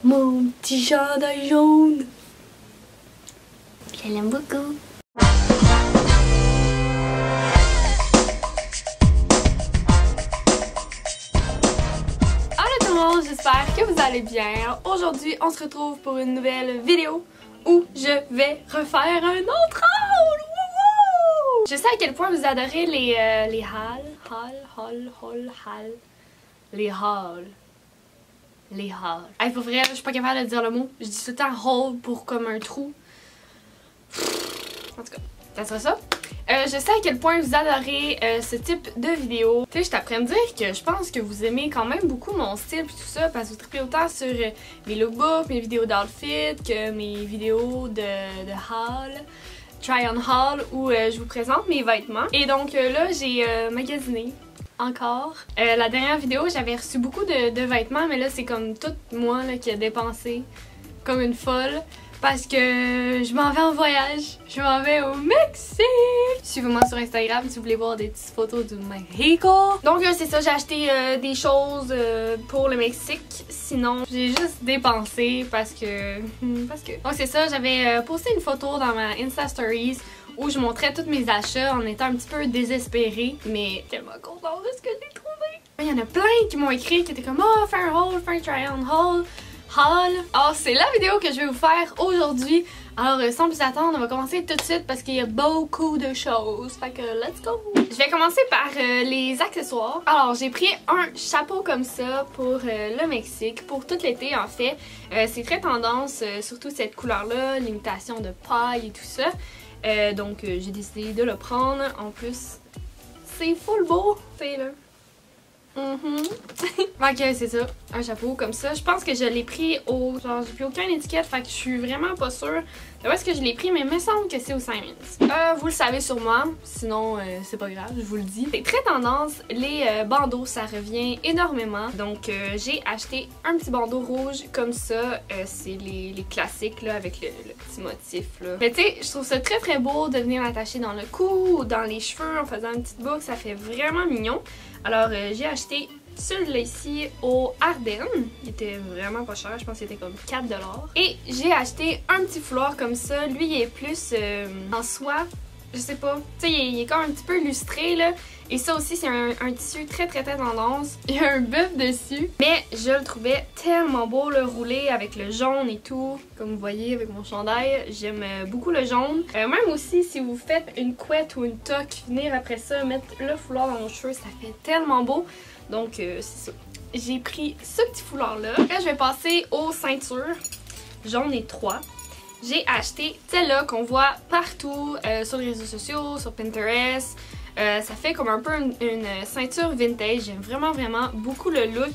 Mon petit chandail jaune. Je l'aime beaucoup. J'espère que vous allez bien. Aujourd'hui, on se retrouve pour une nouvelle vidéo où je vais refaire un autre haul. Wouhou! Je sais à quel point vous adorez les hauls. Les hauls. Hey, pour vrai, je suis pas capable de dire le mot. Je dis tout le temps haul pour comme un trou. En tout cas, ça sera ça. Je sais à quel point vous adorez ce type de vidéo. Tu sais, je t'apprends à me dire que je pense que vous aimez quand même beaucoup mon style et tout ça parce que vous trippez autant sur mes lookbooks, mes vidéos d'outfit que mes vidéos de haul, try on haul où je vous présente mes vêtements. Et donc là, j'ai magasiné encore. La dernière vidéo, j'avais reçu beaucoup de vêtements, mais là, c'est comme tout moi là, qui a dépensé comme une folle. Parce que je m'en vais en voyage. Je m'en vais au Mexique. Suivez-moi sur Instagram si vous voulez voir des petites photos du Mexico. Donc c'est ça, j'ai acheté des choses pour le Mexique. Sinon, j'ai juste dépensé parce que... Donc c'est ça, j'avais posté une photo dans ma Insta Stories où je montrais tous mes achats en étant un petit peu désespérée. Mais tellement contente de ce que j'ai trouvé. Il y en a plein qui m'ont écrit qui étaient comme « Oh, fais un haul, fais un try-on haul. » Alors c'est la vidéo que je vais vous faire aujourd'hui. Alors sans plus attendre, on va commencer tout de suite parce qu'il y a beaucoup de choses. Fait que let's go! Je vais commencer par les accessoires. Alors j'ai pris un chapeau comme ça pour le Mexique, pour tout l'été en fait. C'est très tendance, surtout cette couleur-là, l'imitation de paille et tout ça. Donc j'ai décidé de le prendre. En plus, c'est full beau, tu sais là. Fait que c'est ça, un chapeau comme ça. Je pense que je l'ai pris au... Genre, j'ai pris aucune étiquette, fait que je suis vraiment pas sûre de où est-ce que je l'ai pris, mais il me semble que c'est au Simons. Vous le savez sûrement, sinon c'est pas grave, je vous le dis. C'est très tendance, les bandeaux, ça revient énormément. Donc j'ai acheté un petit bandeau rouge comme ça. C'est les classiques là, avec le petit motif là. Mais tu sais, je trouve ça très très beau de venir l'attacher dans le cou ou dans les cheveux en faisant une petite boucle, ça fait vraiment mignon. Alors j'ai acheté celui-là ici au Ardennes. Il était vraiment pas cher, je pense qu'il était comme 4$. Et j'ai acheté un petit foulard comme ça. Lui il est plus en soie, je sais pas. Tu sais, il est comme un petit peu lustré là. Et ça aussi c'est un tissu très tendance. Il y a un buff dessus. Mais je le trouvais tellement beau le roulé avec le jaune et tout. Comme vous voyez avec mon chandail, j'aime beaucoup le jaune. Même aussi si vous faites une couette ou une toque, venir après ça, mettre le foulard dans vos cheveux, ça fait tellement beau. Donc c'est ça. J'ai pris ce petit foulard là. Là je vais passer aux ceintures. J'en ai 3. J'ai acheté celle-là qu'on voit partout sur les réseaux sociaux, sur Pinterest. Ça fait comme un peu une ceinture vintage. J'aime vraiment beaucoup le look.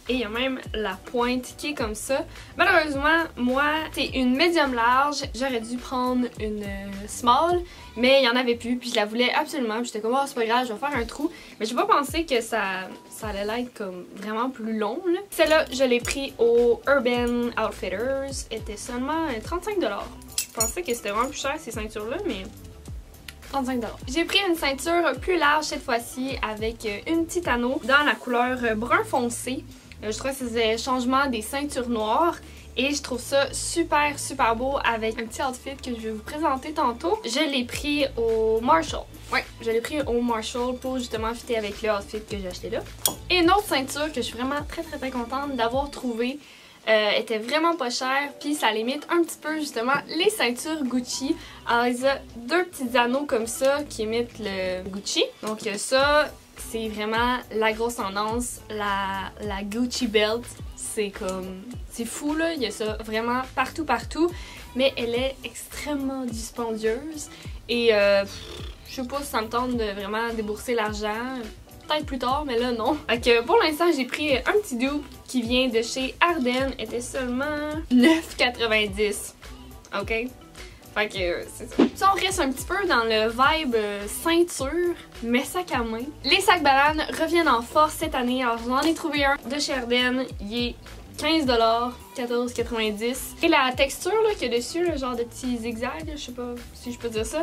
Et il y a même la pointe qui est comme ça. Malheureusement, moi, c'est une médium large. J'aurais dû prendre une small, mais il n'y en avait plus. Puis je la voulais absolument. Puis j'étais comme, oh, c'est pas grave, je vais faire un trou. Mais j'ai pas pensé que ça allait être comme vraiment plus long. Celle-là, je l'ai pris au Urban Outfitters. Elle était seulement 35$. Je pensais que c'était vraiment plus cher ces ceintures-là, mais... 35$. J'ai pris une ceinture plus large cette fois-ci avec une petite anneau dans la couleur brun foncé. Je trouve que c'est le changement des ceintures noires et je trouve ça super beau avec un petit outfit que je vais vous présenter tantôt. Je l'ai pris au Marshall. Ouais, je l'ai pris au Marshall pour justement fitter avec le outfit que j'ai acheté là. Et une autre ceinture que je suis vraiment très contente d'avoir trouvé. Était vraiment pas cher, puis ça limite un petit peu justement les ceintures Gucci. Alors il y a 2 petits anneaux comme ça qui imitent le Gucci. Donc ça, c'est vraiment la grosse tendance, la Gucci belt. C'est comme, c'est fou là, il y a ça vraiment partout. Mais elle est extrêmement dispendieuse et je sais pas si ça me tente de vraiment débourser l'argent. Peut-être plus tard, mais là non. Fait que pour l'instant, j'ai pris un petit dupe qui vient de chez Ardennes. Était seulement 9,90$. OK? Fait que c'est ça. Ça, on reste un petit peu dans le vibe ceinture, mais sac à main. Les sacs bananes reviennent en force cette année. Alors, j'en ai trouvé un de chez Ardennes. Il est 15$, 14,90$. Et la texture qu'il y a dessus, le genre de petits zigzags, je sais pas si je peux dire ça,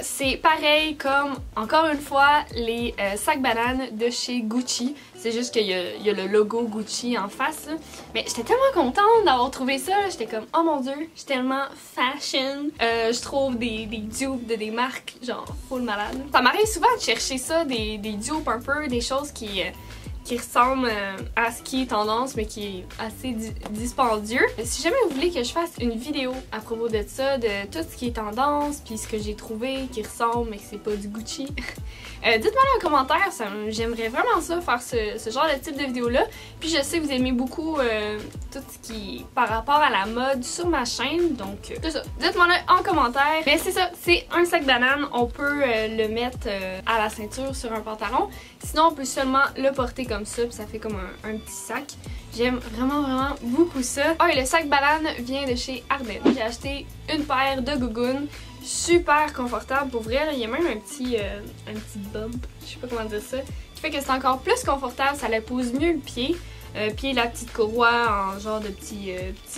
c'est pareil comme, encore une fois, les sacs bananes de chez Gucci. C'est juste qu'il y a le logo Gucci en face. Là. Mais j'étais tellement contente d'avoir trouvé ça. J'étais comme, oh mon dieu, je suis tellement fashion. Je trouve des dupes de des marques, genre, full malade. Ça m'arrive souvent de chercher ça, des dupes un peu, des choses qui ressemble à ce qui est tendance mais qui est assez dispendieux. Si jamais vous voulez que je fasse une vidéo à propos de ça, de tout ce qui est tendance puis ce que j'ai trouvé qui ressemble mais que c'est pas du Gucci, dites-moi dans les commentaires, j'aimerais vraiment ça, faire ce genre de type de vidéo là. Puis je sais que vous aimez beaucoup tout ce qui est par rapport à la mode sur ma chaîne, donc c'est ça. Dites-moi en commentaire. Mais c'est ça, c'est un sac banane, on peut le mettre à la ceinture sur un pantalon. Sinon on peut seulement le porter comme ça, puis ça fait comme un petit sac. J'aime vraiment beaucoup ça. Ah, et le sac banane vient de chez Ardennes. J'ai acheté une paire de gougounes, super confortable pour vrai. Il y a même un petit bump, je sais pas comment dire ça, qui fait que c'est encore plus confortable, ça le pose mieux le pied. Puis la petite courroie en genre de petit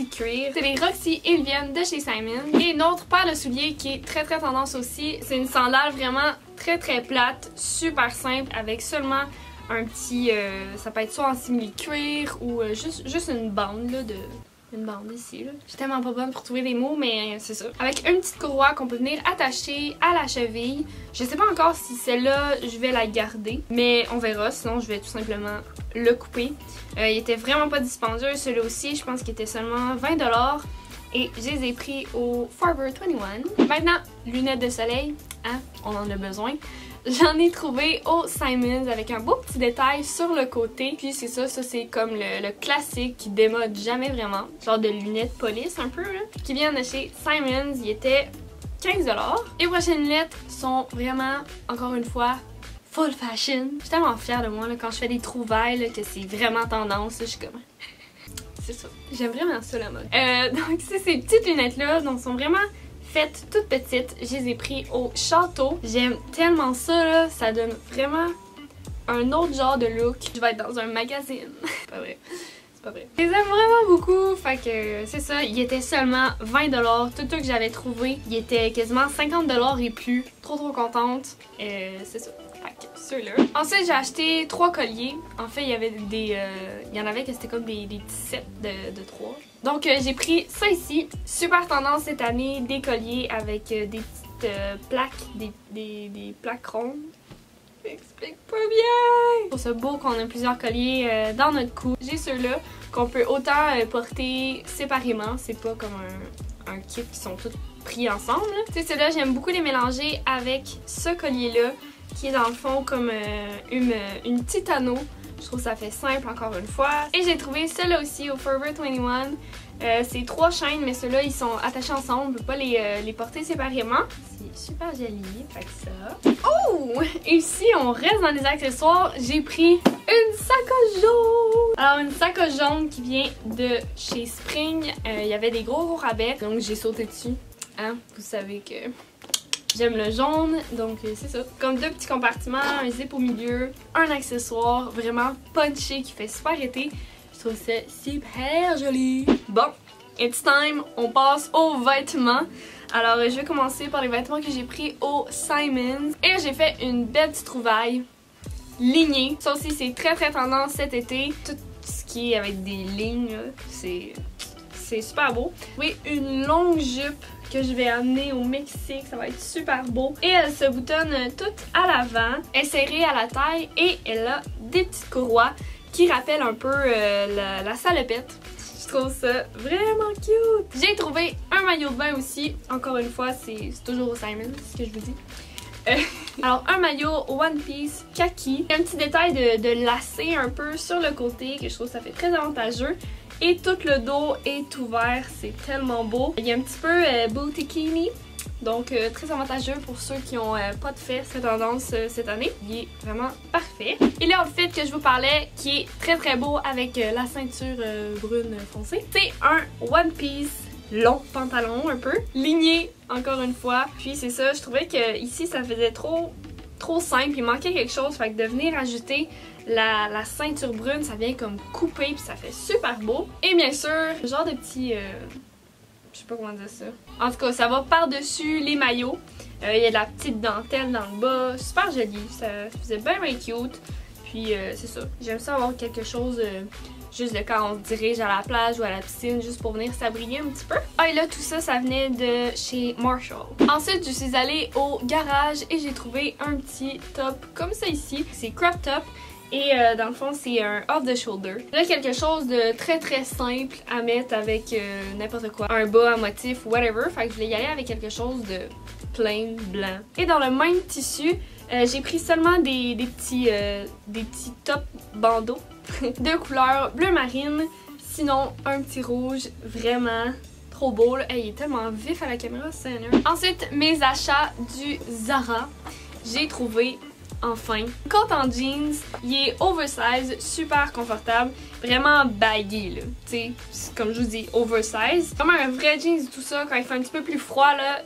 cuir. C'est les Roxy, ils viennent de chez Simon. Et une autre paire de souliers qui est très tendance aussi. C'est une sandale vraiment très plate, super simple, avec seulement un petit... ça peut être soit en simili-cuir ou juste une bande là, une bande ici là. Je suis tellement pas bonne pour trouver des mots, mais c'est ça. Avec une petite courroie qu'on peut venir attacher à la cheville. Je sais pas encore si celle-là, je vais la garder, mais on verra. Sinon, je vais tout simplement le couper. Il était vraiment pas dispendieux. Celui-là aussi, je pense qu'il était seulement 20$. Et je les ai pris au Forever 21. Maintenant, lunettes de soleil, hein, on en a besoin. J'en ai trouvé au Simons avec un beau petit détail sur le côté. Puis c'est ça c'est comme le classique qui démode jamais vraiment. Genre de lunettes police un peu là. Qui viennent de chez Simons, il était 15$. Les prochaines lunettes sont vraiment, encore une fois, full fashion. Je suis tellement fière de moi là, quand je fais des trouvailles là, que c'est vraiment tendance. Là, je suis comme... c'est ça. J'aime vraiment ça la mode. Donc c'est ces petites lunettes là, donc sont vraiment... faites toutes petites, je les ai pris au château. J'aime tellement ça là, ça donne vraiment un autre genre de look. Je vais être dans un magazine. C'est pas vrai. C'est pas vrai. Je les aime vraiment beaucoup, fait que c'est ça. Il était seulement 20$. Tout que j'avais trouvé, il était quasiment 50$ et plus. Trop contente. C'est ça. Ceux-là. Ensuite, j'ai acheté 3 colliers. En fait, il y avait il y en avait que c'était comme des petits sets de 3. Donc, j'ai pris ça ici. Super tendance cette année, des colliers avec des petites plaques, des plaques rondes. J'explique pas bien! Je trouve ça beau qu'on a plusieurs colliers dans notre cou. J'ai ceux-là qu'on peut autant porter séparément. C'est pas comme un kit qui sont tous pris ensemble. Tu sais, ceux-là, j'aime beaucoup les mélanger avec ce collier-là, qui est dans le fond comme une petite anneau. Je trouve que ça fait simple encore une fois. Et j'ai trouvé ceux-là aussi au Forever 21. C'est 3 chaînes, mais ceux-là ils sont attachés ensemble. On peut pas les porter séparément. C'est super joli, fait que ça. Oh! Et ici, on reste dans les accessoires. J'ai pris une sacoche jaune. Alors, une sacoche jaune qui vient de chez Spring. Il y avait des gros rabais, donc j'ai sauté dessus. Hein? Vous savez que... j'aime le jaune, donc c'est ça. Comme 2 petits compartiments, un zip au milieu, un accessoire vraiment punché qui fait super été. Je trouve ça super joli. Bon, it's time, on passe aux vêtements. Alors je vais commencer par les vêtements que j'ai pris au Simons. Et j'ai fait une belle petite trouvaille lignée. Ça aussi c'est très tendance cet été. Tout ce qui est avec des lignes, c'est super beau. Oui, une longue jupe que je vais amener au Mexique, ça va être super beau. Et elle se boutonne toute à l'avant, elle est serrée à la taille et elle a des petites courroies qui rappellent un peu la salopette. Je trouve ça vraiment cute. J'ai trouvé un maillot de bain aussi. Encore une fois, c'est toujours au Simon, c'est ce que je vous dis. Alors, un maillot One Piece kaki. Il y a un petit détail de lacet un peu sur le côté que je trouve ça fait très avantageux. Et tout le dos est ouvert, c'est tellement beau. Il y a un petit peu boutikini, donc très avantageux pour ceux qui ont pas de fesses, cette tendance cette année. Il est vraiment parfait. Et l'outfit que je vous parlais, qui est très beau avec la ceinture brune foncée, c'est un One Piece long pantalon un peu, ligné encore une fois. Puis c'est ça, je trouvais que ici ça faisait trop trop simple, il manquait quelque chose, fait que de venir ajouter la ceinture brune, ça vient comme couper puis ça fait super beau. Et bien sûr, genre de petit... je sais pas comment dire ça. En tout cas, ça va par-dessus les maillots. Il y a de la petite dentelle dans le bas, super joli, ça faisait bien cute. Puis c'est ça, j'aime ça avoir quelque chose... juste de quand on se dirige à la plage ou à la piscine, juste pour venir s'abriter un petit peu. Ah, et là, tout ça, ça venait de chez Marshall. Ensuite, je suis allée au garage et j'ai trouvé un petit top comme ça ici. C'est crop top. Et dans le fond, c'est un off the shoulder. Là, quelque chose de très simple à mettre avec n'importe quoi. Un bas à motif ou whatever. Fait que je voulais y aller avec quelque chose de plain blanc. Et dans le même tissu, j'ai pris seulement des petits tops bandeaux de couleur bleu marine. Sinon, un petit rouge vraiment trop beau. Là. Hey, il est tellement vif à la caméra, Seigneur. Ensuite, mes achats du Zara. J'ai trouvé enfin coat en jeans. Il est oversize, super confortable, vraiment baggy là. Tu sais, comme je vous dis, oversize. Comme un vrai jeans et tout ça, quand il fait un petit peu plus froid là,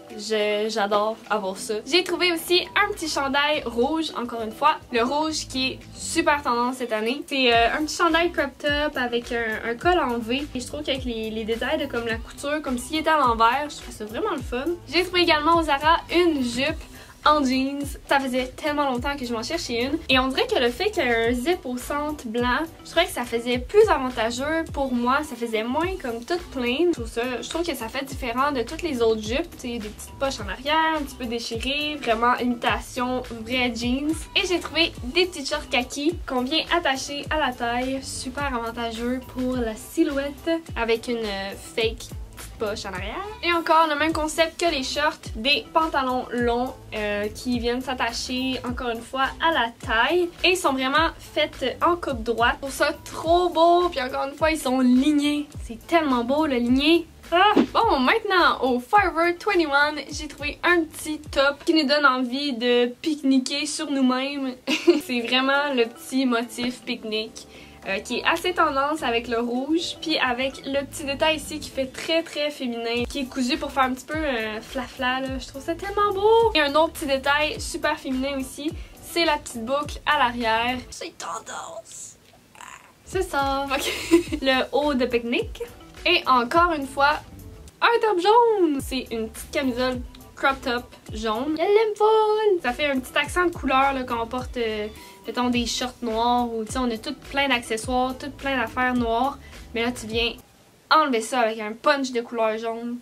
j'adore avoir ça. J'ai trouvé aussi un petit chandail rouge, encore une fois. Le rouge qui est super tendance cette année. C'est un petit chandail crop top avec un col en V. Et je trouve qu'avec les détails de comme la couture, comme s'il était à l'envers, je trouve ça vraiment le fun. J'ai trouvé également au Zara une jupe en jeans. Ça faisait tellement longtemps que je m'en cherchais une. Et on dirait que le fait qu'il y ait un zip au centre blanc, je trouvais que ça faisait plus avantageux pour moi. Ça faisait moins comme toute plain. Je trouve que ça fait différent de toutes les autres jupes. Tu sais, des petites poches en arrière, un petit peu déchirées, vraiment imitation vrai jeans. Et j'ai trouvé des petites shorts kaki qu'on vient attacher à la taille. Super avantageux pour la silhouette avec une fake poche en arrière. Et encore le même concept que les shorts, des pantalons longs qui viennent s'attacher encore une fois à la taille et ils sont vraiment faits en coupe droite. Pour ça trop beau, puis encore une fois ils sont lignés. C'est tellement beau le ligné. Ah! Bon, maintenant au Forever 21, j'ai trouvé un petit top qui nous donne envie de pique-niquer sur nous-mêmes. C'est vraiment le petit motif pique-nique. Qui est assez tendance avec le rouge, puis avec le petit détail ici qui fait très féminin, qui est cousu pour faire un petit peu flafla là. Je trouve ça tellement beau! Et un autre petit détail super féminin aussi, c'est la petite boucle à l'arrière. C'est tendance! C'est ça! Okay. Le haut de pique-nique. Et encore une fois, un top jaune! C'est une petite camisole crop top jaune. Elle l'aime full! Ça fait un petit accent de couleur là, quand on porte mettons des shorts noirs ou tu sais on a tout plein d'accessoires, tout plein d'affaires noires. Mais là tu viens enlever ça avec un punch de couleur jaune.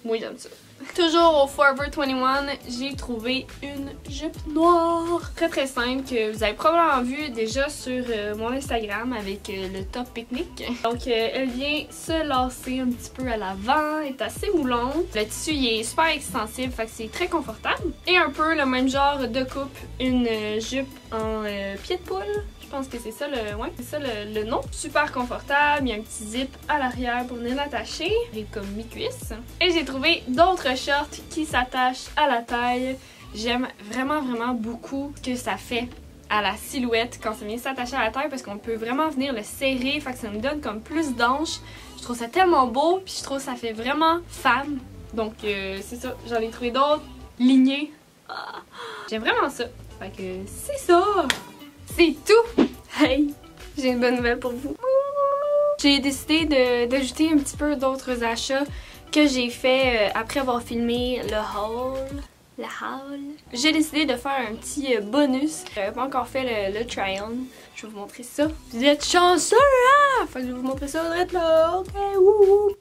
Moi j'aime ça. Toujours au Forever 21, j'ai trouvé une jupe noire. Très simple que vous avez probablement vu déjà sur mon Instagram avec le top pique-nique. Donc elle vient se lasser un petit peu à l'avant, est assez moulante. Le tissu il est super extensible, fait que c'est très confortable. Et un peu le même genre de coupe, une jupe en pied de poule. Je pense que c'est ça le nom. Super confortable, il y a un petit zip à l'arrière pour venir l'attacher. Il est comme mi-cuisse. Et j'ai trouvé d'autres shorts qui s'attachent à la taille. J'aime vraiment beaucoup ce que ça fait à la silhouette quand ça vient s'attacher à la taille parce qu'on peut vraiment venir le serrer, fait que ça me donne comme plus d'hanches. Je trouve ça tellement beau, puis je trouve que ça fait vraiment femme. Donc c'est ça, j'en ai trouvé d'autres lignées. Ah, j'aime vraiment ça. Fait que c'est ça! C'est tout! Hey! J'ai une bonne nouvelle pour vous. J'ai décidé d'ajouter un petit peu d'autres achats que j'ai fait après avoir filmé le haul. J'ai décidé de faire un petit bonus. J'avais pas encore fait le try-on. Je vais vous montrer ça. Vous êtes chanceux, hein? Fait que je vais vous montrer ça, vous êtes là. Ok, wouhou!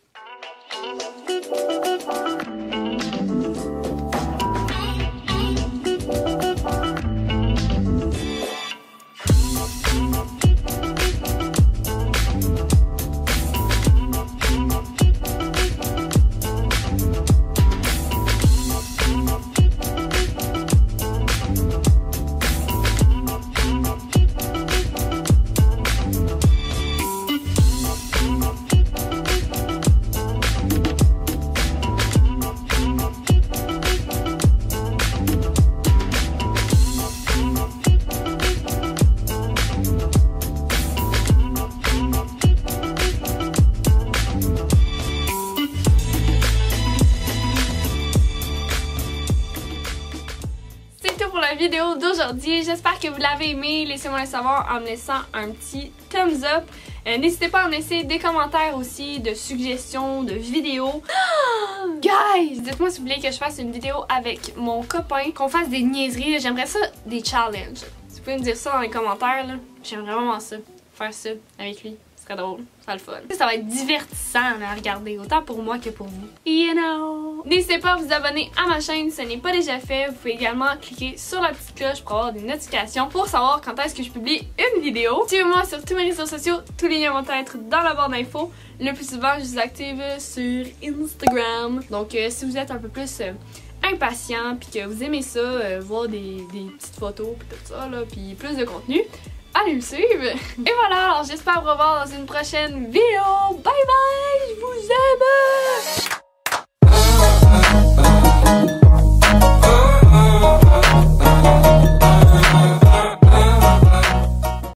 vidéo d'aujourd'hui. J'espère que vous l'avez aimé. Laissez-moi le savoir en me laissant un petit thumbs up. N'hésitez pas à me laisser des commentaires aussi, de suggestions, de vidéos. Guys! Dites-moi si vous voulez que je fasse une vidéo avec mon copain, qu'on fasse des niaiseries. J'aimerais ça, des challenges. Si vous pouvez me dire ça dans les commentaires, j'aimerais vraiment ça. Faire ça avec lui. Ce serait drôle. Ça serait le fun. Ça va être divertissant à regarder, autant pour moi que pour vous. You know! N'hésitez pas à vous abonner à ma chaîne si ce n'est pas déjà fait. Vous pouvez également cliquer sur la petite cloche pour avoir des notifications pour savoir quand est-ce que je publie une vidéo. Suivez-moi sur tous mes réseaux sociaux. Tous les liens vont être dans la barre d'infos. Le plus souvent, je vous active sur Instagram. Donc, si vous êtes un peu plus impatient puis que vous aimez ça, voir des petites photos puis tout ça, là, puis plus de contenu, allez me suivre. Et voilà, alors j'espère vous revoir dans une prochaine vidéo. Bye bye!